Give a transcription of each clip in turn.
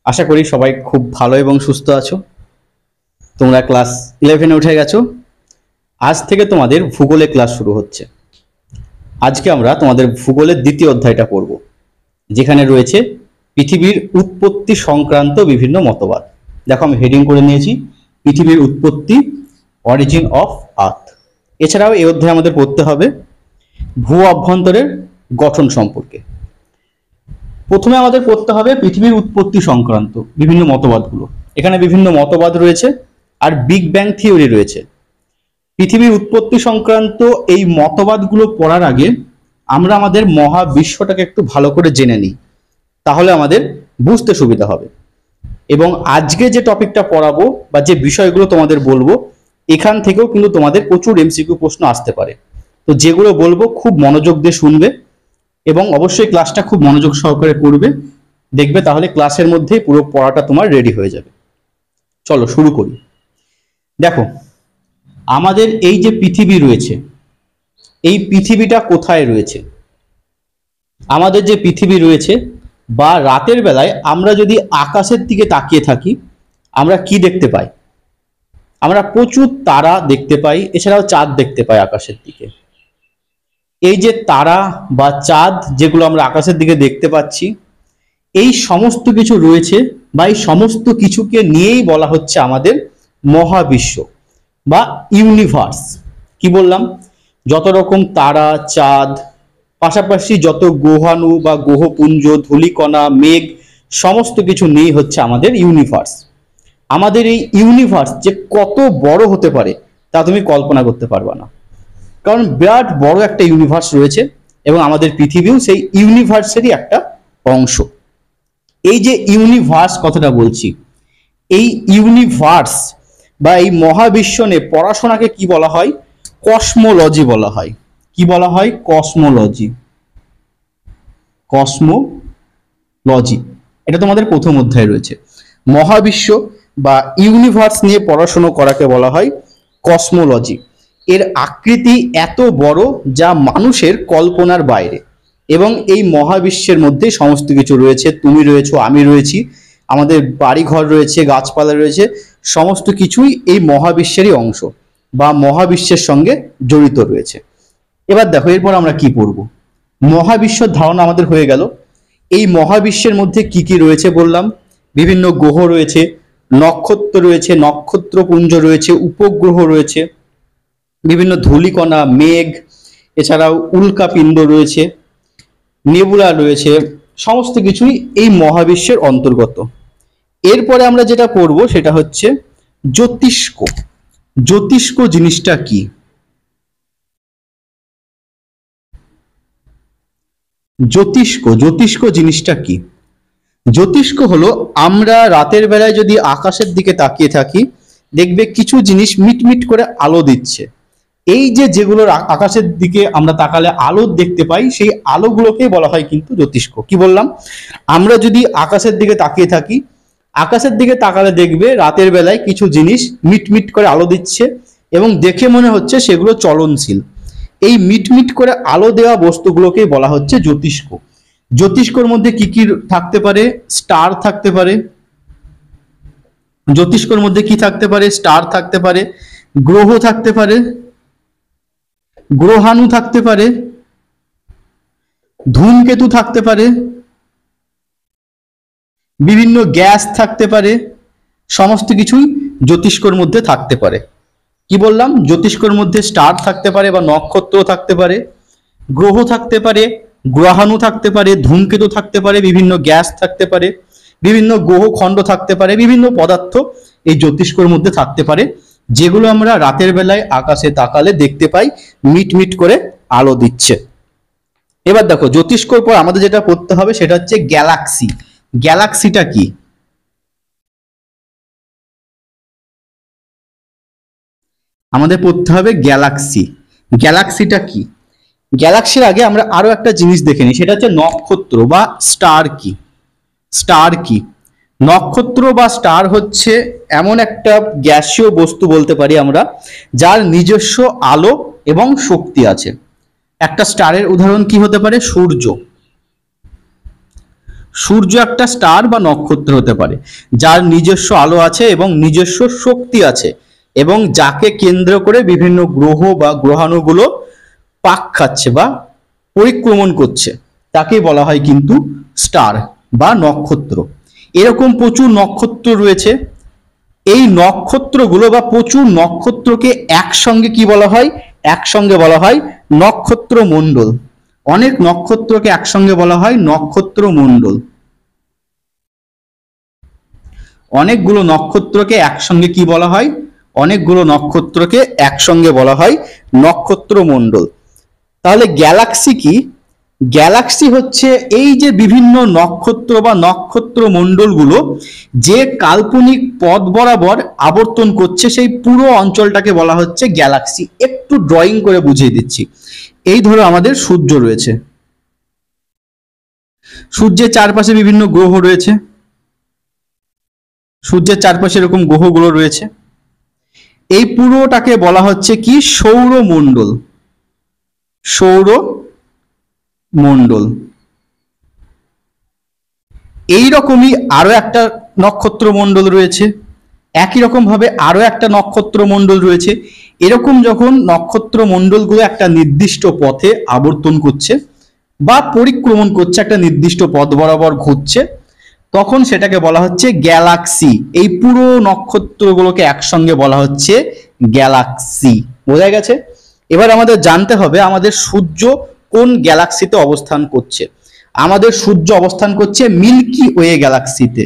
আশা করি সবাই খুব ভালো এবং সুস্থ আছো। তোমরা ক্লাস 11-এ উঠে গেছো। আজ থেকে তোমাদের ভূগোলে ক্লাস শুরু হচ্ছে। আজকে আমরা তোমাদের ভূগোলের দ্বিতীয় অধ্যায়টা পড়ব, যেখানে রয়েছে পৃথিবীর উৎপত্তি সংক্রান্ত বিভিন্ন মতবাদ। দেখো আমি হেডিং করে নিয়েছি পৃথিবীর উৎপত্তি, অরিজিন অফ আর্থ। এছাড়াও এই অধ্যায়ে আমাদের পড়তে হবে ভূ অভ্যন্তরের গঠন সম্পর্কে। প্রথমে আমাদের পড়তে হবে পৃথিবীর উৎপত্তি সংক্রান্ত বিভিন্ন মতবাদগুলো। এখানে বিভিন্ন মতবাদ রয়েছে আর বিগ ব্যাং থিওরি রয়েছে। পৃথিবীর উৎপত্তি সংক্রান্ত এই মতবাদগুলো পড়ার আগে আমরা আমাদের মহাবিশ্বটাকে একটু ভালো করে জেনে নিই, তাহলে আমাদের বুঝতে সুবিধা হবে। এবং আজকে যে টপিকটা পড়াবো বা যে বিষয়গুলো তোমাদের বলবো, এখান থেকেও কিন্তু তোমাদের প্রচুর এমসিকিউ প্রশ্ন আসতে পারে। তো যেগুলো বলবো খুব মনোযোগ দিয়ে শুনবে এবং অবশ্যই ক্লাসটা খুব মনোযোগ সহকারে করবে, দেখবে তাহলে ক্লাসের মধ্যেই পুরো পড়াটা তোমার রেডি হয়ে যাবে। চলো শুরু করি। দেখো, আমাদের এই যে পৃথিবী রয়েছে, এই পৃথিবীটা কোথায় রয়েছে? আমাদের যে পৃথিবী রয়েছে বা রাতের বেলায় আমরা যদি আকাশের দিকে তাকিয়ে থাকি, আমরা কি দেখতে পাই? আমরা প্রচুর তারা দেখতে পাই, এছাড়াও চাঁদ দেখতে পাই আকাশের দিকে। এই যে তারা বা চাঁদ যেগুলো আমরা আকাশের দিকে দেখতে পাচ্ছি, এই সমস্ত কিছু রয়েছে বা এই সমস্ত কিছুকে নিয়েই বলা হচ্ছে আমাদের মহাবিশ্ব বা ইউনিভার্স। কি বললাম? যত রকম তারা, চাঁদ, পাশাপাশি যত গ্রহাণু বা গ্রহপুঞ্জ, ধূলিকণা, মেঘ, সমস্ত কিছু নিয়েই হচ্ছে আমাদের ইউনিভার্স। আমাদের এই ইউনিভার্স যে কত বড় হতে পারে তা তুমি কল্পনা করতে পারবে না, কারণ বিরাট বড় একটা ইউনিভার্স রয়েছে এবং আমাদের পৃথিবীও সেই ইউনিভার্সেরই একটা অংশ। এই যে ইউনিভার্স কথাটা বলছি, এই ইউনিভার্স বা এই মহাবিশ্ব নিয়ে পড়াশোনাকে কি বলা হয়? কসমোলজি বলা হয়। কি বলা হয়? কসমোলজি। কসমোলজি, এটা তোমাদের প্রথম অধ্যায়ে রয়েছে। মহাবিশ্ব বা ইউনিভার্স নিয়ে পড়াশোনা করাকে বলা হয় কসমোলজি। এর আকৃতি এত বড় যা মানুষের কল্পনার বাইরে, এবং এই মহাবিশ্বের মধ্যে সমস্ত কিছু রয়েছে। তুমি রয়েছো, আমি রয়েছি, আমাদের বাড়িঘর রয়েছে, গাছপালা রয়েছে, সমস্ত কিছুই এই মহাবিশ্বেরই অংশ বা মহাবিশ্বের সঙ্গে জড়িত রয়েছে। এবার দেখো, এরপর আমরা কি পড়ব। মহাবিশ্বর ধারণা আমাদের হয়ে গেল। এই মহাবিশ্বের মধ্যে কি কি রয়েছে বললাম? বিভিন্ন গ্রহ রয়েছে, নক্ষত্র রয়েছে, নক্ষত্রপুঞ্জ রয়েছে, উপগ্রহ রয়েছে, বিভিন্ন ধূলিকণা, মেঘ, এছাড়াও উল্কাপিণ্ড রয়েছে, নেবুলা রয়েছে, সমস্ত কিছুই এই মহাবিশ্বের অন্তর্গত। এরপরে আমরা যেটা পড়ব সেটা হচ্ছে জ্যোতিষ্ক। জ্যোতিষ্ক জিনিসটা কি? জ্যোতিষ্ক জিনিসটা কি? জ্যোতিষ্ক হলো, আমরা রাতের বেলায় যদি আকাশের দিকে তাকিয়ে থাকি, দেখবে কিছু জিনিস মিটমিট করে আলো দিচ্ছে। এই যে যেগুলোর আকাশের দিকে আমরা তাকালে আলো দেখতে পাই, সেই আলোগুলোকে বলা হয় কিন্তু জ্যোতিষ্ক। কি বললাম? আমরা যদি আকাশের দিকে তাকিয়ে থাকি, আকাশের দিকে তাকালে দেখবে রাতের বেলায় কিছু জিনিস মিটমিট করে আলো দিচ্ছে এবং দেখে মনে হচ্ছে সেগুলো চলনশীল। এই মিটমিট করে আলো দেওয়া বস্তুগুলোকেই বলা হচ্ছে জ্যোতিষ্ক। জ্যোতিষ্কর মধ্যে কি কি থাকতে পারে? স্টার থাকতে পারে। জ্যোতিষ্কর মধ্যে কি থাকতে পারে? স্টার থাকতে পারে, গ্রহ থাকতে পারে, গ্রহাণু থাকতে পারে, ধূমকেতু থাকতে পারে, বিভিন্ন গ্যাস থাকতে পারে, সমস্ত কিছুই জ্যোতিষ্কর মধ্যে থাকতে পারে। কি বললাম? জ্যোতিষ্কর মধ্যে স্টার থাকতে পারে বা নক্ষত্র থাকতে পারে, গ্রহ থাকতে পারে, গ্রহাণু থাকতে পারে, ধূমকেতু থাকতে পারে, বিভিন্ন গ্যাস থাকতে পারে, বিভিন্ন গ্রহ খণ্ড থাকতে পারে, বিভিন্ন পদার্থ এই জ্যোতিষ্কর মধ্যে থাকতে পারে, যেগুলো আমরা রাতের বেলায় আকাশে তাকালে দেখতে পাই মিটমিট করে আলো দিচ্ছে। এবার দেখো, জ্যোতিষ্কর পর আমাদের যেটা পড়তে হবে সেটা হচ্ছে গ্যালাক্সি। গ্যালাক্সিটা কি? আমাদের পড়তে হবে গ্যালাক্সি। গ্যালাক্সিটা কি? গ্যালাক্সির আগে আমরা আরো একটা জিনিস দেখে নিই, সেটা হচ্ছে নক্ষত্র বা স্টার কি। স্টার কি? নক্ষত্র বা স্টার হচ্ছে এমন একটা গ্যাসীয় বস্তু বলতে পারি আমরা, যার নিজস্ব আলো এবং শক্তি আছে। একটা স্টারের উদাহরণ কি হতে পারে? সূর্য। সূর্য একটা স্টার বা নক্ষত্র হতে পারে যার নিজস্ব আলো আছে এবং নিজস্ব শক্তি আছে, এবং যাকে কেন্দ্র করে বিভিন্ন গ্রহ বা গ্রহাণুগুলো পাক খাচ্ছে বা পরিক্রমণ করছে, তাকেই বলা হয় কিন্তু স্টার বা নক্ষত্র। এরকম প্রচুর নক্ষত্র রয়েছে। এই নক্ষত্রগুলো বা প্রচুর নক্ষত্রকে একসঙ্গে কি বলা হয়? একসঙ্গে বলা হয় নক্ষত্র মণ্ডল। অনেক নক্ষত্রকে একসঙ্গে বলা হয় নক্ষত্র মণ্ডল। অনেকগুলো নক্ষত্রকে একসঙ্গে কি বলা হয়? অনেকগুলো নক্ষত্রকে একসঙ্গে বলা হয় নক্ষত্র মণ্ডল। তাহলে গ্যালাক্সি কি? গ্যালাক্সি হচ্ছে এই যে বিভিন্ন নক্ষত্র বা নক্ষত্র মণ্ডলগুলো যে কাল্পনিক পথ বরাবর আবর্তন করছে, সেই পুরো অঞ্চলটাকে বলা হচ্ছে গ্যালাক্সি। একটু ড্রয়িং করে বুঝিয়ে দিচ্ছি। এই ধরো আমাদের সূর্য রয়েছে, সূর্যের চারপাশে বিভিন্ন গ্রহ রয়েছে, সূর্যের চারপাশে এরকম গ্রহগুলো রয়েছে। এই পুরোটাকে বলা হচ্ছে কি? সৌরমণ্ডল। সৌরমণ্ডল। এইরকমই আরো একটা নক্ষত্র মণ্ডল রয়েছে, একই রকম ভাবে আরো একটা নক্ষত্র মণ্ডল রয়েছে। এরকম যখন নক্ষত্র মণ্ডলগুলো একটা নির্দিষ্ট পথে আবর্তন করছে বা পরিক্রমণ করছে, একটা নির্দিষ্ট পথ বরাবর ঘুরছে, তখন সেটাকে বলা হচ্ছে গ্যালাক্সি। এই পুরো নক্ষত্রগুলোকে একসঙ্গে বলা হচ্ছে গ্যালাক্সি। বোঝা গেছে? এবার আমাদের জানতে হবে আমাদের সূর্য কোন গ্যালাক্সিতে অবস্থান করছে। আমাদের সূর্য অবস্থান করছে মিল্কি ওয়ে গ্যালাক্সিতে।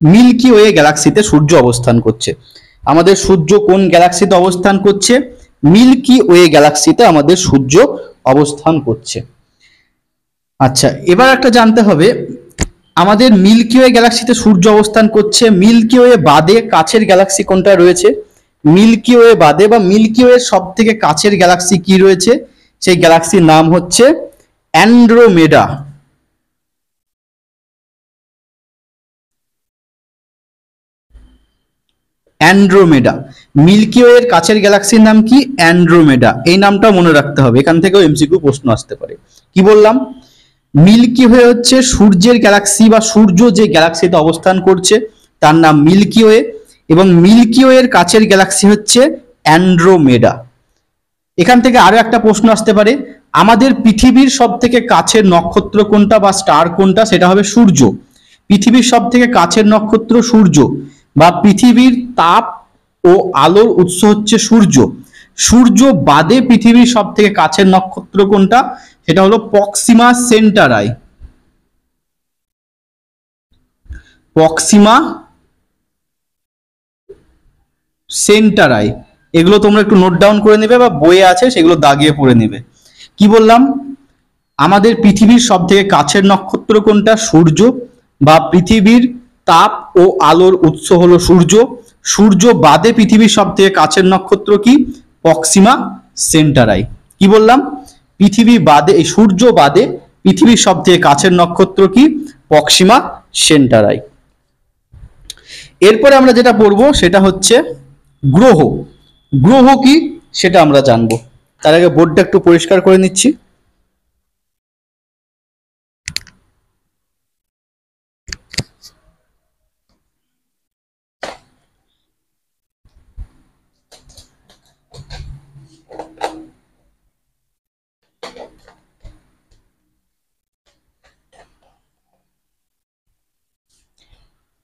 মিল্কি ওয়ে গ্যালাক্সিতে সূর্য অবস্থান করছে। আমাদের সূর্য কোন গ্যালাক্সিতে অবস্থান করছে? মিল্কি ওয়ে গ্যালাক্সিতে আমাদের সূর্য অবস্থান করছে। আচ্ছা, এবার একটা জানতে হবে আমাদের মিল্কি ওয়ে গ্যালাক্সিতে সূর্য অবস্থান করছে, মিল্কি ওয়ে বাদে কাছের গ্যালাক্সি কোনটা রয়েছে? মিল্কি ওয়ে বাদে বা মিল্কি ওয়ে সব থেকে কাছের গ্যালাক্সি কি রয়েছে? সেই গ্যালাক্সির নাম হচ্ছে অ্যান্ড্রোমেডা। অ্যান্ড্রোমেডা। মিল্কি ওয়ের কাছের গ্যালাক্সির নাম কি? অ্যান্ড্রোমেডা। এই নামটা মনে রাখতে হবে, এখান থেকেও এমসিকিউ প্রশ্ন আসতে পারে। কি বললাম? মিল্কি ওয়ে হচ্ছে সূর্যের গ্যালাক্সি বা সূর্য যে গ্যালাক্সিতে অবস্থান করছে তার নাম মিল্কি ওয়ে, এবং মিল্কি ওয়ের কাছের গ্যালাক্সি হচ্ছে অ্যান্ড্রোমেডা। এখান থেকে আরো একটা প্রশ্ন আসতে পারে, আমাদের পৃথিবীর সব থেকে কাছের নক্ষত্র কোনটা বা স্টার কোনটা? সেটা হবে সূর্য। পৃথিবীর সব থেকে কাছের নক্ষত্র সূর্য, বা পৃথিবীর তাপ ও আলোর উৎস হচ্ছে সূর্য। সূর্য বাদে পৃথিবীর সব থেকে কাছের নক্ষত্র কোনটা? সেটা হলো প্রক্সিমা সেন্টারাই। Proxima Centauri. এগুলো তোমরা একটু নোট ডাউন করে নেবে বা বইয়ে আছে সেগুলো দাগিয়ে পড়ে নেবে। কি বললাম? আমাদের পৃথিবীর সব থেকে কাছের নক্ষত্র কোনটা? সূর্য, বা পৃথিবীর তাপ ও আলোর উৎস হলো সূর্য। সূর্য বাদে পৃথিবীর সব থেকে কাছের নক্ষত্র কি? Proxima Centauri. কি বললাম? পৃথিবী বাদে, এই সূর্য বাদে পৃথিবীর সব থেকে কাছের নক্ষত্র কি? Proxima Centauri. এরপরে আমরা যেটা পড়বো সেটা হচ্ছে গ্রহ। গ্রহ কি সেটা আমরা জানবো। তার আগে বোর্ডটা একটু পরিষ্কার করে নিচ্ছি।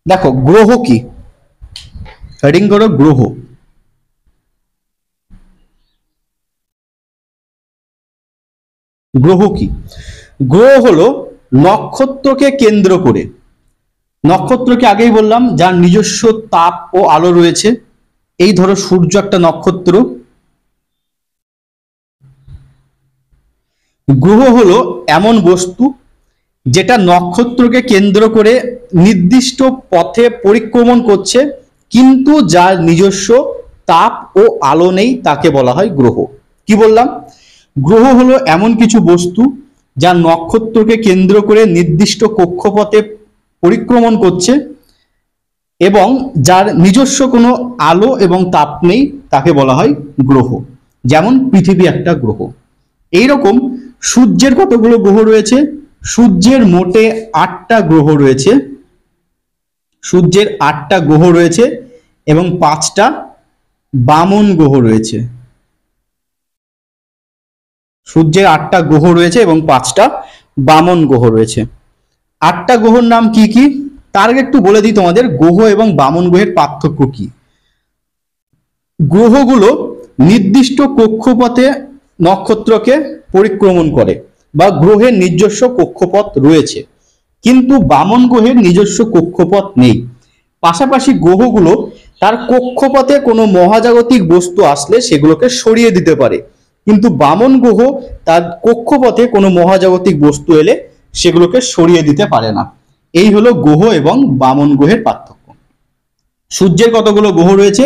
দেখো গ্রহ কি, হেডিং করো গ্রহ। গ্রহ কি? গ্রহ হলো নক্ষত্রকে কেন্দ্র করে, নক্ষত্রকে আগেই বললাম যার নিজস্ব তাপ ও আলো রয়েছে। এই ধরো সূর্য একটা নক্ষত্র। গ্রহ হলো এমন বস্তু যেটা নক্ষত্রকে কেন্দ্র করে নির্দিষ্ট পথে পরিক্রমণ করছে, কিন্তু যার নিজস্ব তাপ ও আলো নেই, তাকে বলা হয় গ্রহ। কি বললাম? গ্রহ হলো এমন কিছু বস্তু যা নক্ষত্রকে কেন্দ্র করে নির্দিষ্ট কক্ষপথে পরিক্রমণ করছে এবং যার নিজস্ব কোনো আলো এবং তাপ নেই, তাকে বলা হয় গ্রহ। যেমন পৃথিবী একটা গ্রহ। এইরকম সূর্যের কতগুলো গ্রহ রয়েছে? সূর্যের মোটে 8টা গ্রহ রয়েছে। সূর্যের 8টা গ্রহ রয়েছে এবং 5টা বামন গ্রহ রয়েছে। সূর্যের 8টা গ্রহ রয়েছে এবং 5টা বামন গ্রহ রয়েছে। 8টা গ্রহর নাম কি কি তার আগে একটু বলে দিই তোমাদের, গ্রহ এবং বামন গ্রহের পার্থক্য কি। গ্রহগুলো নির্দিষ্ট কক্ষপথে নক্ষত্রকে পরিক্রমণ করে বা গ্রহের নিজস্ব কক্ষপথ রয়েছে, কিন্তু বামন গ্রহের নিজস্ব কক্ষপথ নেই। পাশাপাশি গ্রহগুলো তার কক্ষপথে কোনো মহাজাগতিক বস্তু আসলে সেগুলোকে সরিয়ে দিতে পারে, কিন্তু বামন গ্রহ তার কক্ষপথে কোনো মহাজাগতিক বস্তু এলে সেগুলোকে সরিয়ে দিতে পারে না। এই হলো গ্রহ এবং বামন গ্রহের পার্থক্য। সূর্যের কতগুলো গ্রহ রয়েছে?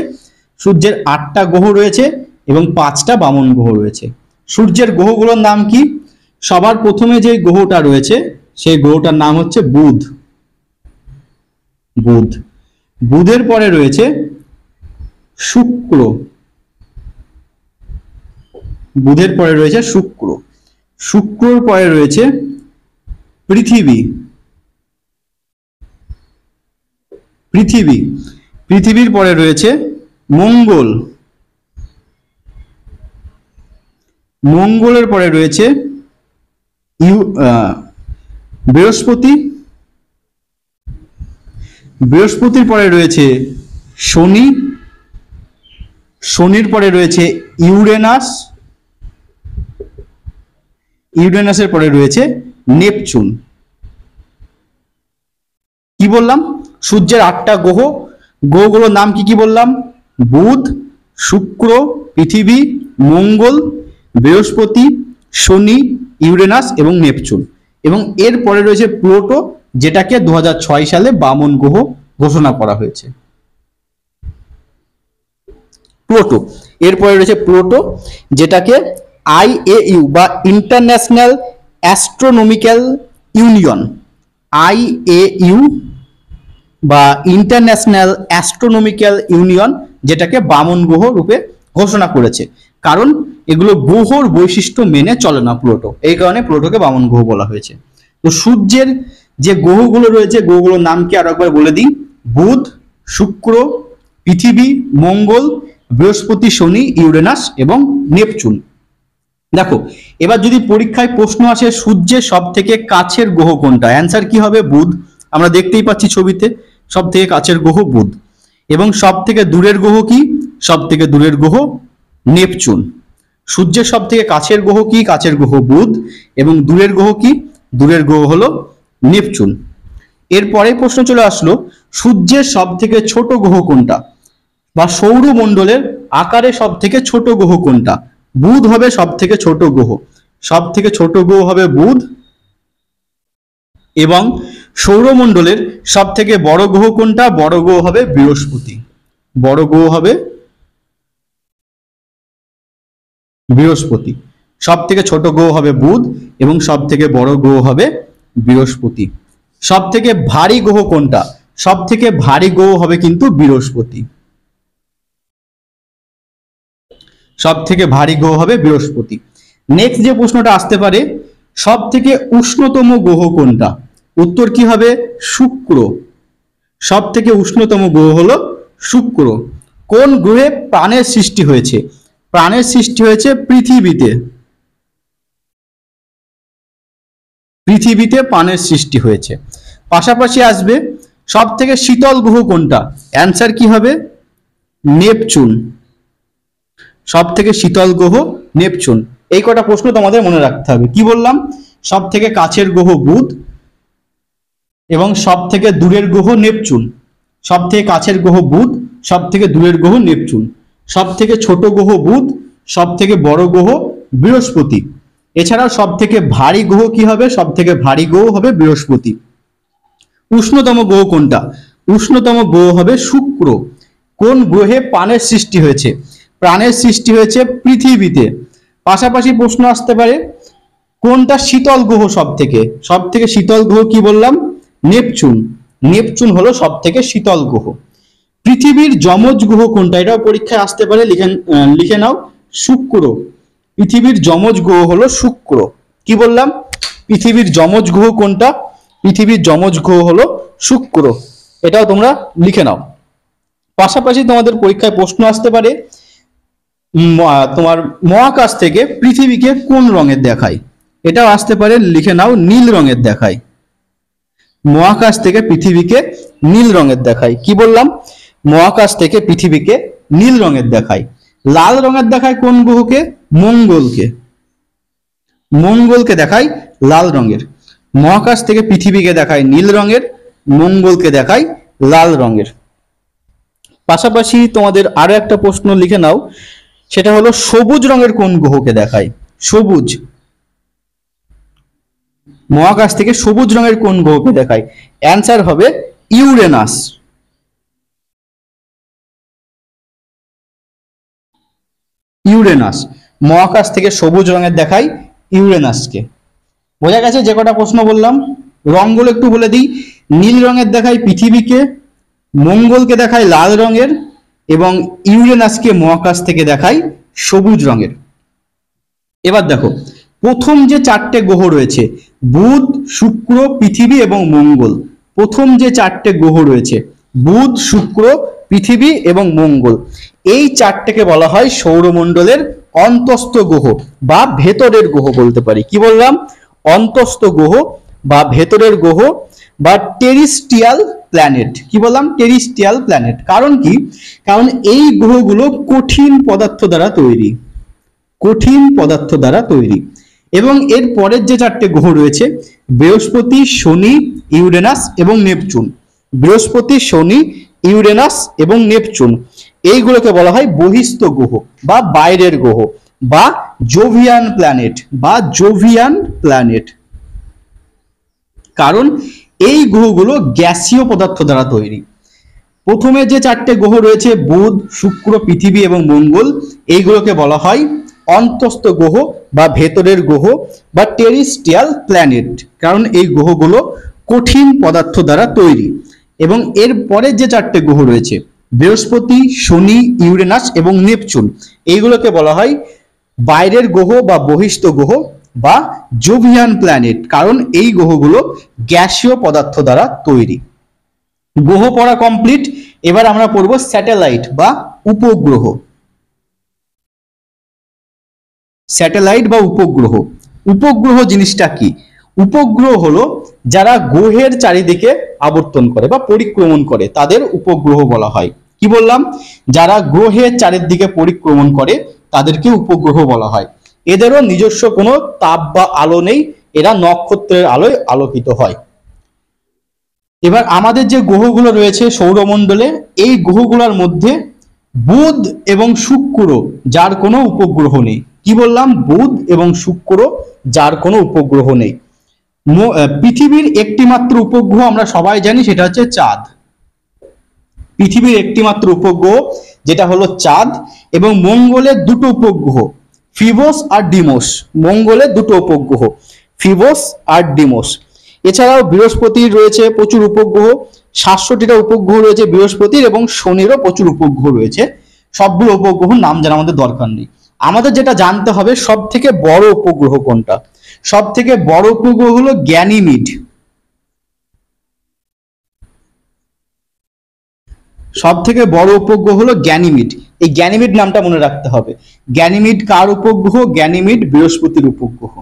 সূর্যের 8টা গ্রহ রয়েছে এবং 5টা বামন গ্রহ রয়েছে। সূর্যের গ্রহগুলোর নাম কি? সবার প্রথমে যে গ্রহটা রয়েছে সেই গ্রহটার নাম হচ্ছে বুধ। বুধ। বুধের পরে রয়েছে শুক্র। বুধের পরে রয়েছে শুক্র। শুক্রর পরে রয়েছে পৃথিবী। পৃথিবী। পৃথিবীর পরে রয়েছে মঙ্গল। মঙ্গলের পরে রয়েছে বৃহস্পতি। বৃহস্পতির পরে রয়েছে শনি। শনির পরে রয়েছে ইউরেনাস। ইউরেনাসের পরে রয়েছে নেপচুন। কি বললাম? সূর্যের 8টা গ্রহ, গ্রহগুলোর নাম কি কি বললাম? বুধ, শুক্র, পৃথিবী, মঙ্গল, বৃহস্পতি, শনি, ইউরেনাস এবং নেপচুন। এবং এর পরে রয়েছে প্লুটো, যেটাকে 2006 সালে বামন গ্রহ ঘোষণা করা হয়েছে। প্লুটো। এরপরে রয়েছে প্লুটো, যেটাকে IAU বা ইন্টারন্যাশনাল অ্যাস্ট্রোনমিক্যাল ইউনিয়ন, IAU বা ইন্টারন্যাশনাল অ্যাস্ট্রোনমিক্যাল ইউনিয়ন, যেটাকে বামন গ্রহ রূপে ঘোষণা করেছে, কারণ এগুলো গ্রহর বৈশিষ্ট্য মেনে চলে না প্লুটো, এই কারণে প্লুটোকে বামন গ্রহ বলা হয়েছে। তো সূর্যের যে গ্রহগুলো রয়েছে, গ্রহগুলোর নাম কি আরো একবার বলে দিই? বুধ, শুক্র, পৃথিবী, মঙ্গল, বৃহস্পতি, শনি, ইউরেনাস এবং নেপচুন। দেখো, এবার যদি পরীক্ষায় প্রশ্ন আসে সূর্যের সব থেকে কাছের গ্রহ কোনটা, অ্যান্সার কি হবে? বুধ। আমরা দেখতেই পাচ্ছি ছবিতে, সব থেকে কাছের গ্রহ বুধ। এবং সব থেকে দূরের গ্রহ কি? সব থেকে দূরের গ্রহ নেপচুন। সূর্যের সব থেকে কাছের গ্রহ কি? কাছের গ্রহ বুধ। এবং দূরের গ্রহ কি? দূরের গ্রহ হলো নেপচুন। এরপরে প্রশ্ন চলে আসলো সূর্যের সব থেকে ছোট গ্রহ কোনটা, বা সৌরমণ্ডলের আকারে সব থেকে ছোট গ্রহ কোনটা? বুধ হবে সব থেকে ছোট গ্রহ। সব থেকে ছোট গ্রহ হবে বুধ। এবং সৌরমণ্ডলের সব থেকে বড় গ্রহ কোনটা? বড় গ্রহ হবে বৃহস্পতি। বড় গ্রহ হবে বৃহস্পতি। সব থেকে ছোট গ্রহ হবে বুধ এবং সব থেকে বড় গ্রহ হবে বৃহস্পতি। সব থেকে ভারী গ্রহ কোনটা? সব থেকে ভারী গ্রহ হবে কিন্তু বৃহস্পতি। সব থেকে ভারী গ্রহ হবে বৃহস্পতি। নেক্সট যে প্রশ্নটা আসতে পারে, সব থেকে উষ্ণতম গ্রহ কোনটা? উত্তর কি হবে? শুক্র। সব থেকে উষ্ণতম গ্রহ হলো শুক্র। কোন গ্রহে প্রাণের সৃষ্টি হয়েছে? প্রাণের সৃষ্টি হয়েছে পৃথিবীতে। পৃথিবীতে প্রাণের সৃষ্টি হয়েছে। পাশাপাশি আসবে সব থেকে শীতল গ্রহ কোনটা? অ্যান্সার কি হবে? নেপচুন। সব থেকে শীতল গ্রহ নেপচুন। এই কটা প্রশ্ন তোমাদের মনে রাখতে হবে। কি বললাম? সব থেকে কাছের গ্রহ বুধ এবং সব থেকে দূরের গ্রহ নেপচুন। সব থেকে কাছের গ্রহ বুধ, সব থেকে দূরের গ্রহ নেপচুন। সব থেকে ছোট গ্রহ বুধ, সব থেকে বড় গ্রহ বৃহস্পতি। এছাড়াও সব থেকে ভারী গ্রহ কি হবে? সব থেকে ভারী গ্রহ হবে বৃহস্পতি। উষ্ণতম গ্রহ কোনটা? উষ্ণতম গ্রহ হবে শুক্র। কোন গ্রহে প্রাণের সৃষ্টি হয়েছে? প্রাণের সৃষ্টি হয়েছে পৃথিবীতে। পাশাপাশি প্রশ্ন আসতে পারে কোনটা শীতল গ্রহ সব থেকে? সব থেকে শীতল গ্রহ কি বললাম? নেপচুন। নেপচুন হলো সব থেকে শীতল গ্রহ। পৃথিবীর যমজ গ্রহ কোনটা? এটাও পরীক্ষায় আসতে পারে, লিখে নাও। শুক্র। পৃথিবীর যমজ গ্রহ হলো শুক্র। কি বললাম? পৃথিবীর যমজ গ্রহ কোনটা? পৃথিবীর যমজ গ্রহ হলো শুক্র। এটাও তোমরা লিখে নাও। পাশাপাশি তোমাদের পরীক্ষায় প্রশ্ন আসতে পারে তোমার মহাকাশ থেকে পৃথিবীকে কোন রঙের দেখায়? এটাও আসতে পারে, লিখে নাও নীল রঙের দেখায়। মহাকাশ থেকে পৃথিবীকে নীল রঙের দেখায়। কি বললাম? মহাকাশ থেকে পৃথিবীকে নীল রঙের দেখায়। লাল রঙের দেখায় কোন গ্রহকে? মঙ্গলকে। মঙ্গলকে দেখায় লাল রঙের। মহাকাশ থেকে পৃথিবীকে দেখায় নীল রঙের, মঙ্গলকে দেখায় লাল রঙের। পাশাপাশি তোমাদের আরো একটা প্রশ্ন লিখে নাও, সেটা হলো সবুজ রঙের কোন গ্রহকে দেখায়? সবুজ, মহাকাশ থেকে সবুজ রঙের কোন গ্রহকে দেখায়? অ্যান্সার হবে ইউরেনাস। ইউরেনাস, মহাকাশ থেকে সবুজ রঙের দেখায় ইউরেনাসকে। বোঝা গেছে যে কটা প্রশ্ন বললাম? রঙগুলো একটু বলে দিই। নীল রঙের দেখায় পৃথিবীকে, মঙ্গলকে দেখায় লাল রঙের, এবং ইউরেনাসকে মহাকাশ থেকে দেখায় সবুজ রঙের। এবার দেখো, প্রথম যে চারটে গ্রহ রয়েছে বুধ, শুক্র, পৃথিবী এবং মঙ্গল, প্রথম যে চারটে গ্রহ রয়েছে বুধ, শুক্র, পৃথিবী এবং মঙ্গল, এই চারটেকে বলা হয় সৌরমণ্ডলের অন্তস্থ গ্রহ বা ভেতরের গ্রহ বলতে পারি। কি বললাম? অন্তস্থ গ্রহ বা ভেতরের গ্রহ বা টেরিস্ট্রিয়াল প্ল্যানেট। কি বললাম? Terrestrial planet. কারণ কি? কারণ এই গ্রহগুলো কঠিন পদার্থ দ্বারা তৈরি, কঠিন পদার্থ দ্বারা তৈরি। এবং এর পরের যে চারটে গ্রহ রয়েছে বৃহস্পতি, শনি, ইউরেনাস এবং নেপচুন, বৃহস্পতি, শনি, ইউরেনাস এবং নেপচুন, এইগুলোকে বলা হয় বহিস্থ গ্রহ বা বাইরের গ্রহ বা জোভিয়ান প্ল্যানেট বা জোভিয়ান প্ল্যানেট। কারণ এই গ্রহগুলো গ্যাসীয় পদার্থ দ্বারা তৈরি। প্রথমে যে চারটে গ্রহ রয়েছে বুধ, শুক্র, পৃথিবী এবং মঙ্গল, এইগুলোকে বলা হয় অন্তস্থ গ্রহ বা ভেতরের গ্রহ বা টেরিস্ট্রিয়াল প্ল্যানেট। কারণ এই গ্রহগুলো কঠিন পদার্থ দ্বারা তৈরি। এবং এর পরে যে চারটে গ্রহ রয়েছে বৃহস্পতি, শনি, ইউরেনাস এবং নেপচুন, এইগুলোকে বলা হয় বাইরের গ্রহ বা বহিস্থ গ্রহ বা জোভিয়ান প্ল্যানেট। কারণ এই গ্রহগুলো গ্যাসীয় পদার্থ দ্বারা তৈরি। গ্রহ পড়া কমপ্লিট। এবার আমরা পড়ব স্যাটেলাইট বা উপগ্রহ। স্যাটেলাইট বা উপগ্রহ। উপগ্রহ জিনিসটা কি? উপগ্রহ হলো যারা গ্রহের চারিদিকে আবর্তন করে বা পরিক্রমণ করে, তাদের উপগ্রহ বলা হয়। কি বললাম? যারা গ্রহের চারিদিকে পরিক্রমণ করে তাদেরকে উপগ্রহ বলা হয়। এদেরও নিজস্ব কোনো তাপ বা আলো নেই, এরা নক্ষত্রের আলোয় আলোকিত হয়। এবার আমাদের যে গ্রহগুলো রয়েছে সৌরমণ্ডলে, এই গ্রহগুলোর মধ্যে বুধ এবং শুক্র যার কোনো উপগ্রহ নেই। কি বললাম? বুধ এবং শুক্র যার কোনো উপগ্রহ নেই। পৃথিবীর একটি মাত্র উপগ্রহ আমরা সবাই জানি, সেটা হচ্ছে চাঁদ। পৃথিবীর একটি মাত্র উপগ্রহ যেটা হলো চাঁদ। এবং মঙ্গলের দুটো উপগ্রহ ফিবস আর ডিমোস। মঙ্গলের দুটো উপগ্রহ ফিবস আর ডিমোস। এছাড়াও বৃহস্পতির রয়েছে প্রচুর উপগ্রহ, 700টা উপগ্রহ রয়েছে বৃহস্পতির, এবং শনিরও প্রচুর উপগ্রহ রয়েছে। সবগুলো উপগ্রহের নাম জানা আমাদের দরকার নেই। আমাদের যেটা জানতে হবে সব থেকে বড় উপগ্রহ কোনটা। সব থেকে বড় উপগ্রহ হলো গ্যানিমিড। সব থেকে বড় উপগ্রহ হলো গ্যানিমিড। এই গ্যানিমিড নামটা মনে রাখতে হবে। গ্যানিমিড কার উপগ্রহ? গ্যানিমিড বৃহস্পতির উপগ্রহ।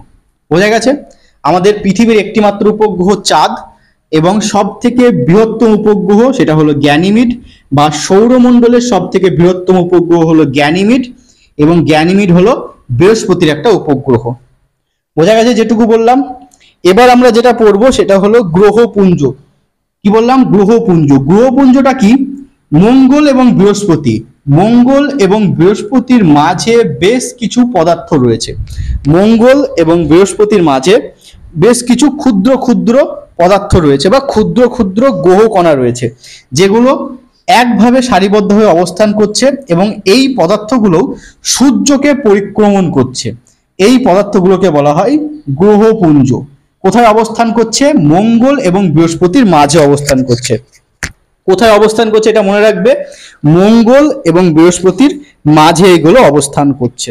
বোঝা গেছে? আমাদের পৃথিবীর একটি মাত্র উপগ্রহ চাঁদ, এবং সব থেকে বৃহত্তম উপগ্রহ সেটা হলো গ্যানিমিড, বা সৌরমণ্ডলের সব থেকে বৃহত্তম উপগ্রহ হলো গ্যানিমিড, এবং গ্যানিমিড হলো বৃহস্পতির একটা উপগ্রহ। বোঝা গেছে যেটুকু বললাম? এবার আমরা যেটা পড়বো সেটা হলো গ্রহপুঞ্জ। কি বললাম? গ্রহপুঞ্জ। গ্রহপুঞ্জটা কি? মঙ্গল এবং বৃহস্পতি, মঙ্গল এবং বৃহস্পতির মাঝে বেশ কিছু পদার্থ রয়েছে। মঙ্গল এবং বৃহস্পতির মাঝে বেশ কিছু ক্ষুদ্র ক্ষুদ্র পদার্থ রয়েছে বা ক্ষুদ্র ক্ষুদ্র গ্রহকণা রয়েছে, যেগুলো একভাবে সারিবদ্ধভাবে অবস্থান করছে, এবং এই পদার্থগুলো সূর্যকে পরিক্রমণ করছে। এই পদার্থগুলোকে বলা হয় গ্রহপুঞ্জ। কোথায় অবস্থান করছে? মঙ্গল এবং বৃহস্পতির মাঝে অবস্থান করছে। কোথায় অবস্থান করছে এটা মনে রাখবে, মঙ্গল এবং বৃহস্পতির মাঝে এগুলো অবস্থান করছে।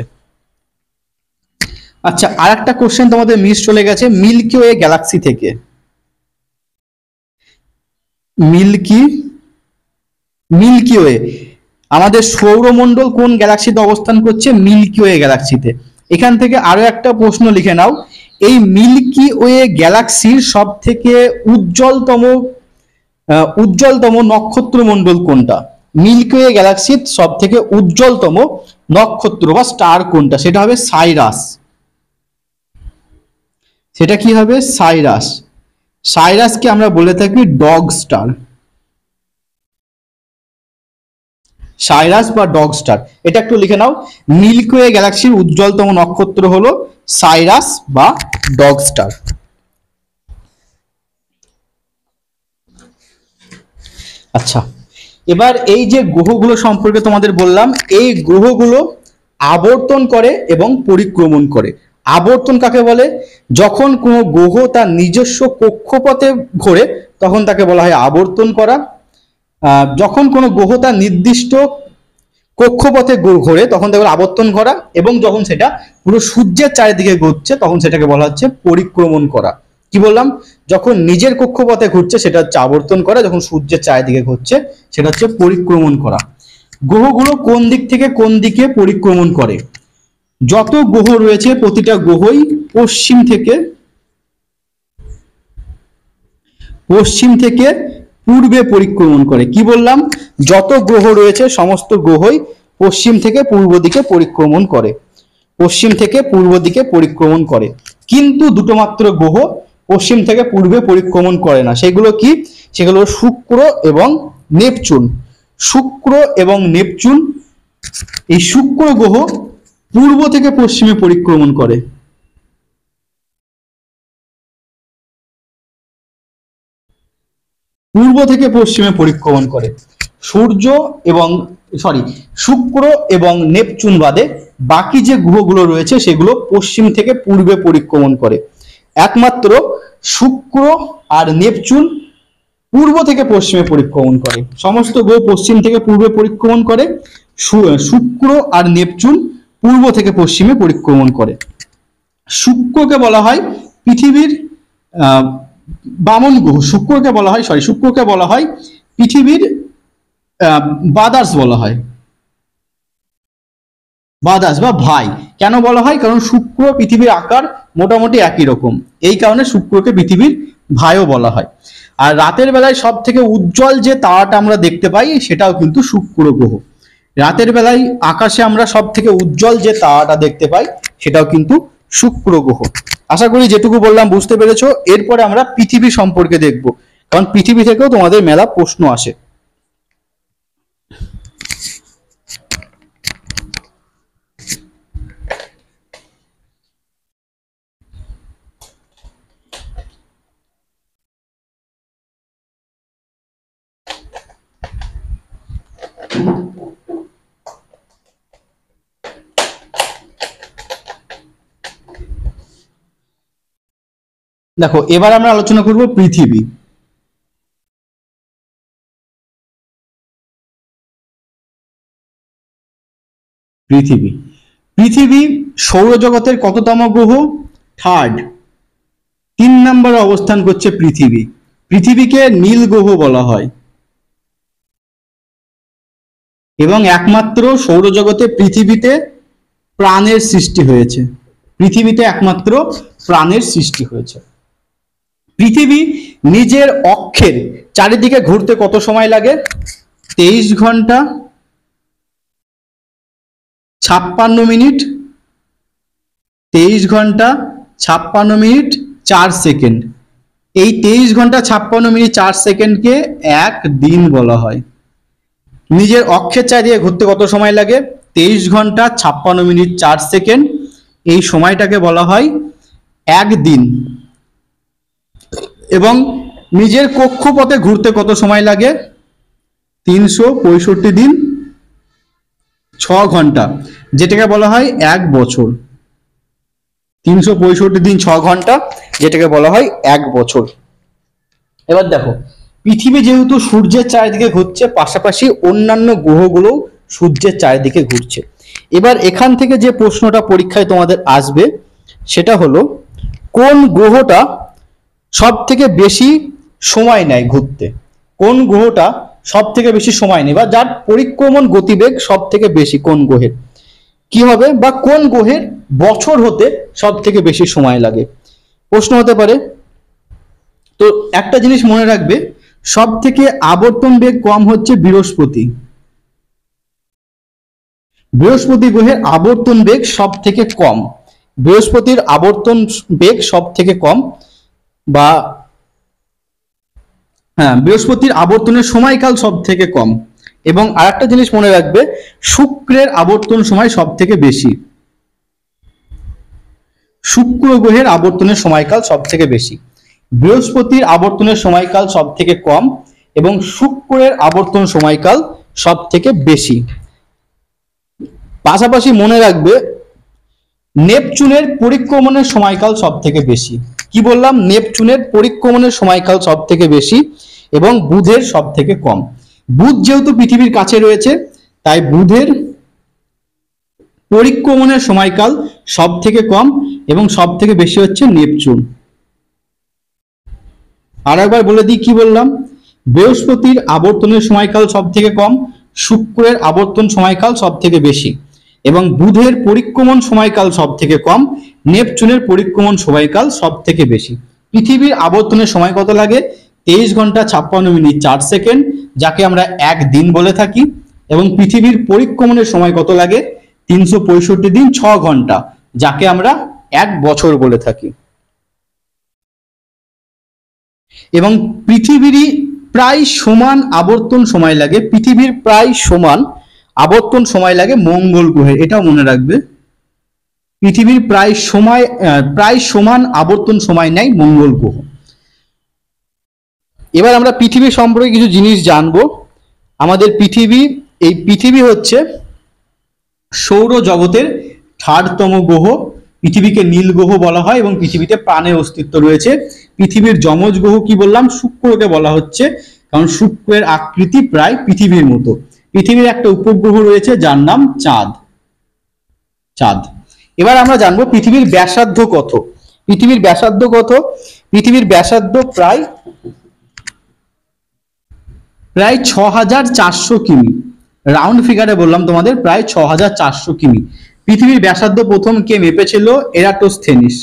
আচ্ছা, আর একটা কোশ্চেন তোমাদের মিস চলে গেছে মিল্কি ওয়ে গ্যালাক্সি থেকে। মিল্কি মিল্কি ওয়ে আমাদের সৌরমণ্ডল কোন গ্যালাক্সিতে অবস্থান করছে? মিল্কি ওয়ে গ্যালাক্সিতে। এখান থেকে আরো একটা প্রশ্ন লিখে নাও, এই মিল্কি ওয়ে গ্যালাক্সির সব থেকে উজ্জ্বলতম নক্ষত্রমণ্ডল কোনটা? মিল্কি ওয়ে গ্যালাক্সির সব থেকে উজ্জ্বলতম নক্ষত্র বা স্টার কোনটা? সেটা হবে সাইরাস। সেটা কি হবে? সাইরাস। সাইরাসকে আমরা বলে থাকি ডগ স্টার। সাইরাস বা ডগ স্টার, এটা একটু লিখে নাও। মিল্কি ওয়ে গ্যালাক্সির উজ্জ্বলতম নক্ষত্র হলো সাইরাস বা ডগ স্টার। আচ্ছা, এবার এই যে গ্রহগুলো সম্পর্কে তোমাদের বললাম, এই গ্রহগুলো আবর্তন করে এবং পরিক্রমণ করে। আবর্তন কাকে বলে? যখন কোনো গ্রহ তার নিজস্ব কক্ষপথে ঘোরে তখন তাকে বলা হয় আবর্তন করা। যখন কোনো গ্রহ তার নির্দিষ্ট কক্ষপথে ঘোরে তখন তাকে বলে আবর্তন করা, এবং যখন সেটা পুরো সূর্যের চারিদিকে ঘুরছে তখন সেটাকে বলা হচ্ছে পরিক্রমণ করা। কি বললাম? যখন নিজের কক্ষপথে ঘুরছে সেটা হচ্ছে আবর্তন করা, যখন সূর্যের চারিদিকে ঘুরছে সেটা হচ্ছে পরিক্রমণ করা। গ্রহগুলো কোন দিক থেকে কোন দিকে পরিক্রমণ করে? যত গ্রহ রয়েছে প্রতিটা গ্রহই পশ্চিম থেকে পূর্বে পরিক্রমণ করে। কি বললাম? যত গ্রহ রয়েছে সমস্ত গ্রহই পশ্চিম থেকে পূর্ব দিকে পরিক্রমণ করে। পশ্চিম থেকে পূর্ব দিকে পরিক্রমণ করে, কিন্তু দুটো মাত্র গ্রহ পশ্চিম থেকে পূর্বে পরিক্রমণ করে না। সেগুলো কি? সেগুলো শুক্র এবং নেপচুন। শুক্র এবং নেপচুন, এই শুক্র গ্রহ পূর্ব থেকে পশ্চিমে পরিক্রমণ করে। পূর্ব থেকে পশ্চিমে পরিক্রমণ করে। সূর্য এবং শুক্র এবং নেপচুন বাদে বাকি যে গ্রহগুলো রয়েছে সেগুলো পশ্চিম থেকে পূর্বে পরিক্রমণ করে। একমাত্র শুক্র আর নেপচুন পূর্ব থেকে পশ্চিমে পরিক্রমণ করে। সমস্ত গ্রহ পশ্চিম থেকে পূর্বে পরিক্রমণ করে, শুক্র আর নেপচুন পূর্ব থেকে পশ্চিমে পরিক্রমণ করে। শুক্রকে বলা হয় পৃথিবীর বামন গ্রহ। শুক্রকে বলা হয় পৃথিবীর ব্রাদার্স বলা হয়, ব্রাদার্স বা ভাই। কেন বলা হয়? কারণ শুক্র পৃথিবীর আকার মোটামুটি একই রকম, এই কারণে শুক্রকে পৃথিবীর ভাইও বলা হয়। আর রাতের বেলায় সব থেকে উজ্জ্বল যে তারাটা আমরা দেখতে পাই সেটাও কিন্তু শুক্র গ্রহ। রাতের বেলায় আকাশে আমরা সব থেকে উজ্জ্বল যে তারাটা দেখতে পাই সেটাও কিন্তু শুক্র গ্রহ। আশা করি যেটুকু বললাম বুঝতে পেরেছো। এরপরে আমরা পৃথিবী সম্পর্কে দেখব, কারণ পৃথিবী থেকেও তোমাদের মেলা প্রশ্ন আসে। দেখো, এবার আমরা আলোচনা করব পৃথিবী। পৃথিবী পৃথিবী সৌরজগতের কততম গ্রহ? থার্ড, 3 নম্বরে অবস্থান করছে পৃথিবী। পৃথিবীকে নীল গ্রহ বলা হয়, এবং একমাত্র সৌরজগতে পৃথিবীতে প্রাণের সৃষ্টি হয়েছে। পৃথিবীতে একমাত্র প্রাণের সৃষ্টি হয়েছে। পৃথিবী নিজের অক্ষের চারিদিকে ঘুরতে কত সময় লাগে? 23 ঘন্টা 56 মিনিট, 23 ঘন্টা 56 মিনিট 4 সেকেন্ড। এই 23 ঘন্টা 56 মিনিট 4 সেকেন্ডকে এক দিন বলা হয়। নিজের অক্ষের চারিদিকে ঘুরতে কত সময় লাগে? 23 ঘন্টা 56 মিনিট 4 সেকেন্ড। এই সময়টাকে বলা হয় এক দিন। এবং নিজের কক্ষপথে ঘুরতে কত সময় লাগে? 365 দিন 6 ঘন্টা, যেটাকে বলা হয় 1 বছর। 365 দিন 6 ঘন্টা, যেটাকে বলা হয় 1 বছর। এবার দেখো, পৃথিবী যেহেতু সূর্যের চারিদিকে ঘুরছে, পাশাপাশি অন্যান্য গ্রহগুলো সূর্যের চারিদিকে ঘুরছে। এবার এখান থেকে যে প্রশ্নটা পরীক্ষায় তোমাদের আসবে সেটা হলো কোন গ্রহটা সব থেকে বেশি সময় নেয় ঘুরতে, কোন গ্রহটা সব থেকে বেশি সময় নেয় বা যার পরিক্রমণ গতিবেগ সব থেকে বেশি কোন গ্রহের, কি হবে, বা কোন গ্রহের বছর হতে সব থেকে বেশি সময় লাগে, প্রশ্ন হতে পারে। তো একটা জিনিস মনে রাখবে, সব থেকে আবর্তন বেগ কম হচ্ছে বৃহস্পতি, বৃহস্পতি গ্রহের আবর্তন বেগ সব থেকে কম, বৃহস্পতির আবর্তন বেগ সব থেকে কম, বা হ্যাঁ বৃহস্পতির আবর্তনের সময়কাল সব থেকে কম। এবং আরেকটা জিনিস মনে রাখবে, শুক্রের আবর্তন সময় সব থেকে বেশি, শুক্র গ্রহের আবর্তনের সময়কাল সব থেকে বেশি, বৃহস্পতির আবর্তনের সময়কাল সব থেকে কম এবং শুক্রের আবর্তন সময়কাল সব থেকে বেশি। পাশাপাশি মনে রাখবে নেপচুনের পরিক্রমণের সময়কাল সব থেকে বেশি, কি বললাম, নেপচুনের পরিক্রমণের সময়কাল সব থেকে বেশি এবং বুধের সব থেকে কম। বুধ যেহেতু পৃথিবীর কাছে রয়েছে তাই বুধের পরিক্রমণের সময়কাল সব থেকে কম এবং সব থেকে বেশি হচ্ছে নেপচুন। আর একবার বলে দিই কি বললাম, বৃহস্পতির আবর্তনের সময়কাল সব থেকে কম, শুক্রের আবর্তন সময়কাল সব থেকে বেশি এবং বুধের পরিক্রমণ সময়কাল সব থেকে কম, নেপচুনের পরিক্রমণ সময়কাল সব থেকে বেশি। পৃথিবীর আবর্তনের সময় কত লাগে, 23 ঘন্টা 56 মিনিট 4 সেকেন্ড, যাকে আমরা এক দিন বলে থাকি, এবং পৃথিবীর পরিক্রমণের সময় কত লাগে, 365 দিন 6 ঘন্টা, যাকে আমরা এক বছর বলে থাকি। এবং পৃথিবীরই প্রায় সমান আবর্তন সময় লাগে, পৃথিবীর প্রায় সমান আবর্তন সময় লাগে মঙ্গল গ্রহের, এটাও মনে রাখবে, পৃথিবীর প্রায় সমান আবর্তন সময় নেয় মঙ্গল গ্রহ। এবার আমরা পৃথিবী সম্পর্কে কিছু জিনিস জানবো। আমাদের পৃথিবী হচ্ছে সৌরজগতের 3র্ডতম গ্রহ, পৃথিবীকে নীল গ্রহ বলা হয় এবং পৃথিবীতে প্রাণের অস্তিত্ব রয়েছে। পৃথিবীর যমজ গ্রহ কি বললাম, শুক্রকে বলা হচ্ছে, কারণ শুক্রের আকৃতি প্রায় পৃথিবীর মতো। পৃথিবীর একটা উপগ্রহ রয়েছে যার নাম চাঁদ। এবার আমরা জানবো পৃথিবীর ব্যাসার্ধ কত। পৃথিবীর ব্যাসার্ধ প্রায় 6400 কিমি, রাউন্ড ফিগারে বললাম তোমাদের, প্রায় 6400 কিমি। পৃথিবীর ব্যাসার্ধ প্রথম কে মেপেছিল, এরাটোস্থেনিস।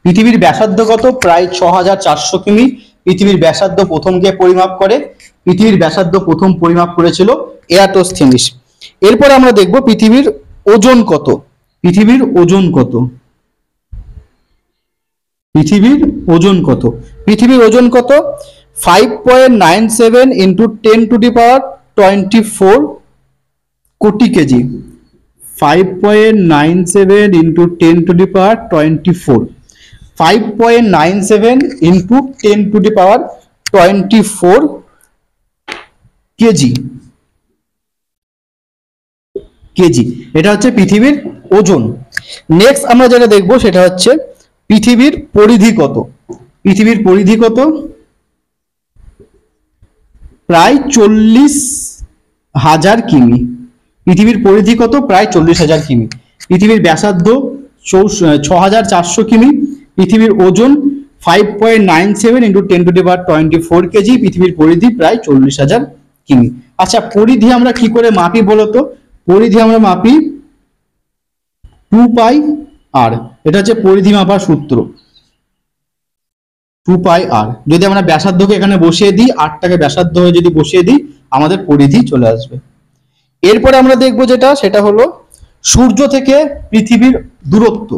পৃথিবীর ব্যাসার্ধ কত, প্রায় 6400 কিমি। পৃথিবীর ব্যাসার্ধ প্রথম কে পরিমাপ করে, পৃথিবীর ব্যাসার্ধ প্রথম পরিমাপ করেছিল এরাটোস্থেনিস। এরপর আমরা দেখব পৃথিবীর ওজন কত। পৃথিবীর ওজন কত, পৃথিবীর ওজন কত, 5.97 ইন্টু 10⁻24 কোটি কেজি, 5.97 ইন্টু 10⁻24, 5.97 ইন্টু 10⁻24 কেজি, এটা হচ্ছে পৃথিবীর ওজন। নেক্সট আমরা যেটা দেখবো সেটা হচ্ছে পৃথিবীর পরিধি কত। পৃথিবীর পরিধি কত, প্রায় 40,000 কিমি। পৃথিবীর পরিধি কত, প্রায় 40,000 কিমি। পৃথিবীর ব্যাসার্ধ 6400 কিমি। পৃথিবীর ওজন 5.97 ইন্টু 10⁻24 কেজি। পৃথিবীর পরিধি প্রায় 40,000 কিমি। আচ্ছা, পরিধি আমরা কি করে মাপি বলতো? পরিধি আমরা মাপি 2πr, এটা হচ্ছে পরিধি মাপার সূত্র, 2πr। যদি আমরা ব্যাসার্ধকে এখানে বসিয়ে দিই, আরটাকে ব্যাসার্ধ হয়ে যদি বসিয়ে দিই, আমাদের পরিধি চলে আসবে। এরপরে আমরা দেখবো সেটা হলো সূর্য থেকে পৃথিবীর দূরত্ব।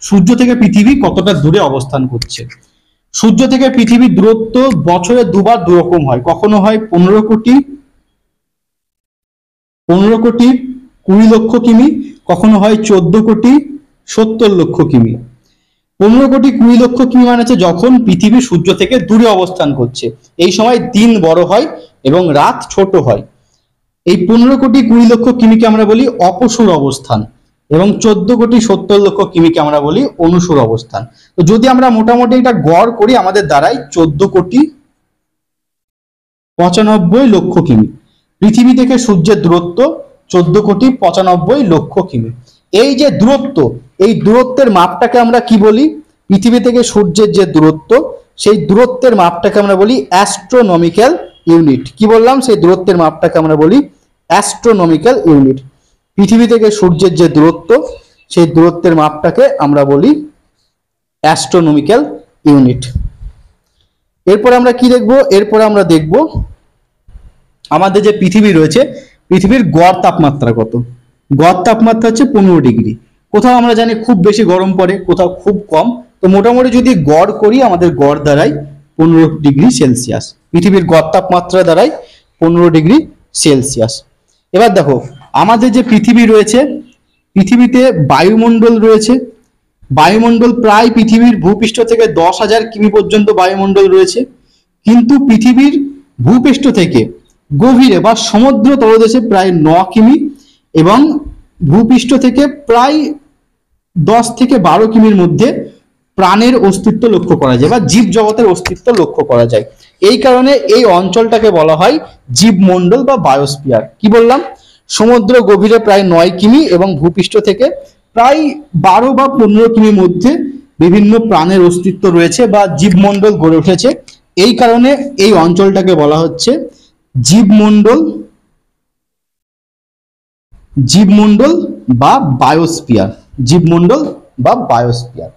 সূর্য থেকে পৃথিবী কতটা দূরে অবস্থান করছে। সূর্য থেকে পৃথিবীর দূরত্ব বছরে দুবার দুরকম হয়। কখনো হয় 15 কোটি 20 লক্ষ কিমি, কখনো হয় 14 কোটি 70 লক্ষ কিমি। 15 কোটি 20 লক্ষ কিমি মানে হচ্ছে যখন পৃথিবী সূর্য থেকে দূরে অবস্থান করছে, এই সময় দিন বড় হয় এবং রাত ছোট হয়। এই 15 কোটি 20 লক্ষ কিমিকে আমরা বলি অপসূর অবস্থান এবং 14 কোটি 70 লক্ষ কিমিকে আমরা বলি অনুসূর অবস্থান। তো যদি আমরা মোটামুটি এটা গড় করি, আমাদের দ্বারাই 14 কোটি 95 লক্ষ কিমি। পৃথিবী থেকে সূর্যের দূরত্ব 14,95,00,000 কিমি। এই যে দূরত্ব, এই দূরত্বের মাপটাকে আমরা কি বলি? পৃথিবী থেকে সূর্যের যে দূরত্ব, সেই দূরত্বের মাপটাকে আমরা বলি অ্যাস্ট্রোনমিক্যাল ইউনিট। কি বললাম? সেই দূরত্বের মাপটাকে আমরা বলি অ্যাস্ট্রোনমিক্যাল ইউনিট। পৃথিবী থেকে সূর্যের যে দূরত্ব, সেই দূরত্বের মাপটাকে আমরা বলি অ্যাস্ট্রোনমিক্যাল ইউনিট। এরপর আমরা কি দেখব? এরপর আমরা দেখব আমাদের যে পৃথিবী রয়েছে, পৃথিবীর গড় তাপমাত্রা কত। গড় তাপমাত্রা হচ্ছে 15 ডিগ্রি। কোথাও আমরা জানি খুব বেশি গরম পড়ে, কোথাও খুব কম। তো মোটামুটি যদি গড় করি, আমাদের গড় দাঁড়ায় 15 ডিগ্রি সেলসিয়াস। পৃথিবীর গড় তাপমাত্রা দাঁড়ায় 15 ডিগ্রি সেলসিয়াস। এবার দেখো, আমাদের যে পৃথিবী রয়েছে, পৃথিবীতে বায়ুমণ্ডল রয়েছে। বায়ুমণ্ডল প্রায় পৃথিবীর ভূপৃষ্ঠ থেকে 10,000 কিমি পর্যন্ত বায়ুমণ্ডল রয়েছে। কিন্তু পৃথিবীর ভূপৃষ্ঠ থেকে গভীরে বা সমুদ্র তলদেশে প্রায় 9 কিমি এবং ভূপৃষ্ঠ থেকে প্রায় 10 থেকে 12 কিমির মধ্যে প্রাণের অস্তিত্ব লক্ষ্য করা যায় বা জীব জগতের অস্তিত্ব লক্ষ্য করা যায়। এই কারণে এই অঞ্চলটাকে বলা হয় জীবমণ্ডল বা বায়োস্ফিয়ার। কি বললাম? সমুদ্র গভীরে প্রায় 9 কিমি এবং ভূপৃষ্ঠ থেকে প্রায় 12 বা 15 কিমির মধ্যে বিভিন্ন প্রাণের অস্তিত্ব রয়েছে বা জীবমণ্ডল গড়ে উঠেছে। এই কারণে এই অঞ্চলটাকে বলা হচ্ছে জীবমণ্ডল, জীবমণ্ডল বা বায়োস্ফিয়ার। জীবমণ্ডল বা বায়োস্ফিয়ার।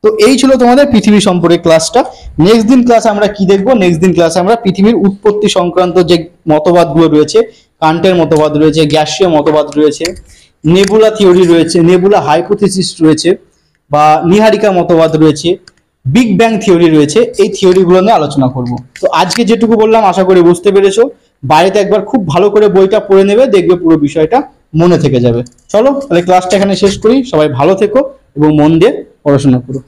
তো এই ছিল তোমাদের পৃথিবী সম্পর্কে ক্লাসটা। নেক্সট দিন ক্লাসে আমরা কি দেখবো? নেক্সট দিন ক্লাসে আমরা পৃথিবীর উৎপত্তি সংক্রান্ত যে মতবাদগুলো রয়েছে, কান্টের মতবাদ রয়েছে, গ্যাসীয় মতবাদ রয়েছে, নেবুলা থিওরি রয়েছে, নেবুলা হাইপোথিসিস রয়েছে বা নীহারিকা মতবাদ রয়েছে, বিগ ব্যাং থিওরি রয়েছে, এই থিওরিগুলো নিয়ে আলোচনা করব। তো আজকে যেটুকু বললাম আশা করি বুঝতে পেরেছো। বাড়িতে একবার খুব ভালো করে বইটা পড়ে নেবে, দেখবে পুরো বিষয়টা মনে থেকে যাবে। চলো তাহলে ক্লাসটা এখানে শেষ করি। সবাই ভালো থেকো এবং মন দিয়ে পড়াশোনা করো।